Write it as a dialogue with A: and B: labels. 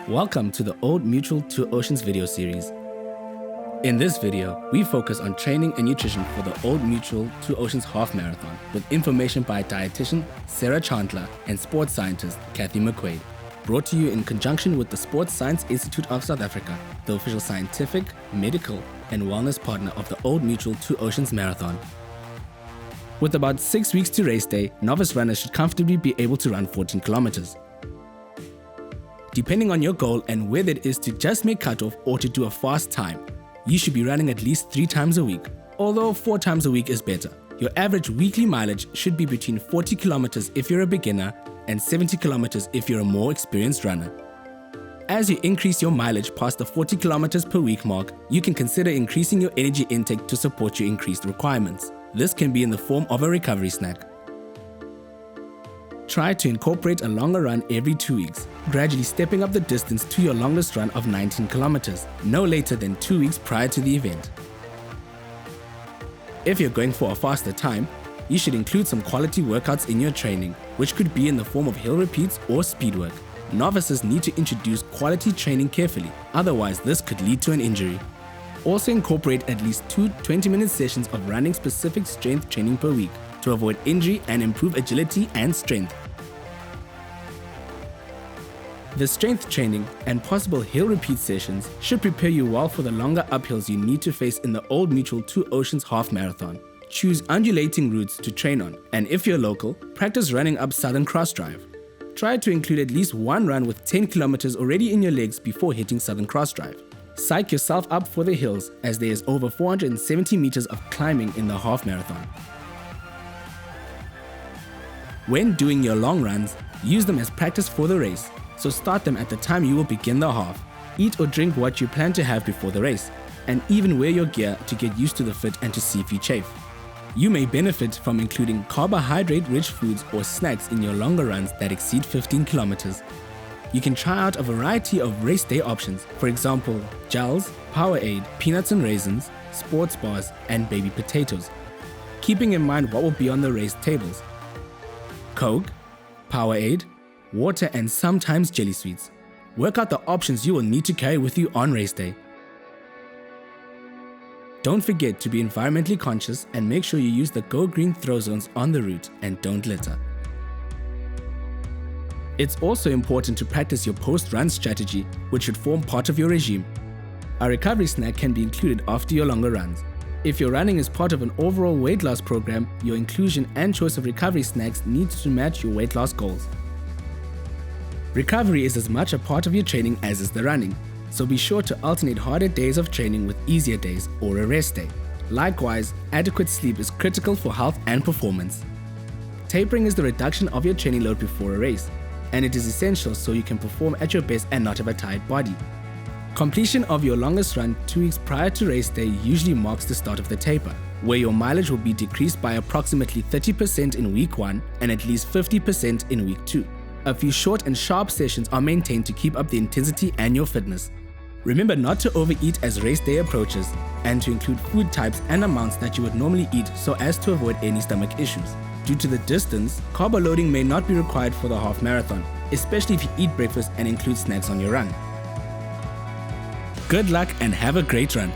A: Welcome to the Old Mutual Two Oceans video series. In this video, we focus on training and nutrition for the Old Mutual Two Oceans Half Marathon with information by Dietitian Sarah Chantler and sports scientist Kathy Quaide. Brought to you in conjunction with the Sports Science Institute of South Africa, the official scientific, medical, and wellness partner of the Old Mutual Two Oceans Marathon. With about 6 weeks to race day, novice runners should comfortably be able to run 14 kilometers. Depending on your goal and whether it is to just make cutoff or to do a fast time, you should be running at least 3 times a week, although 4 times a week is better. Your average weekly mileage should be between 40 kilometers if you're a beginner and 70 kilometers if you're a more experienced runner. As you increase your mileage past the 40 kilometers per week mark, you can consider increasing your energy intake to support your increased requirements. This can be in the form of a recovery snack. Try to incorporate a longer run every 2 weeks, gradually stepping up the distance to your longest run of 19 kilometers, no later than 2 weeks prior to the event. If you're going for a faster time, you should include some quality workouts in your training, which could be in the form of hill repeats or speed work. Novices need to introduce quality training carefully, otherwise this could lead to an injury. Also incorporate at least 2 20-minute sessions of running specific strength training per week to avoid injury and improve agility and strength. The strength training and possible hill repeat sessions should prepare you well for the longer uphills you need to face in the Old Mutual Two Oceans Half Marathon. Choose undulating routes to train on, and if you're local, practice running up Southern Cross Drive. Try to include at least one run with 10 kilometers already in your legs before hitting Southern Cross Drive. Psych yourself up for the hills, as there is over 470 meters of climbing in the half marathon. When doing your long runs, use them as practice for the race, so start them at the time you will begin the half. Eat or drink what you plan to have before the race, and even wear your gear to get used to the fit and to see if you chafe. You may benefit from including carbohydrate-rich foods or snacks in your longer runs that exceed 15 kilometers. You can try out a variety of race day options, for example, gels, Powerade, peanuts and raisins, sports bars, and baby potatoes, keeping in mind what will be on the race tables: Coke, Powerade, water, and sometimes jelly sweets. Work out the options you will need to carry with you on race day. Don't forget to be environmentally conscious and make sure you use the Go Green throw zones on the route and don't litter. It's also important to practice your post-run strategy, which should form part of your regime. A recovery snack can be included after your longer runs. If your running is part of an overall weight loss program, your inclusion and choice of recovery snacks needs to match your weight loss goals. Recovery is as much a part of your training as is the running, so be sure to alternate harder days of training with easier days or a rest day. Likewise, adequate sleep is critical for health and performance. Tapering is the reduction of your training load before a race, and it is essential so you can perform at your best and not have a tired body. Completion of your longest run 2 weeks prior to race day usually marks the start of the taper, where your mileage will be decreased by approximately 30% in week 1 and at least 50% in week 2. A few short and sharp sessions are maintained to keep up the intensity and your fitness. Remember not to overeat as race day approaches, and to include food types and amounts that you would normally eat so as to avoid any stomach issues. Due to the distance, carbo loading may not be required for the half marathon, especially if you eat breakfast and include snacks on your run. Good luck and have a great run.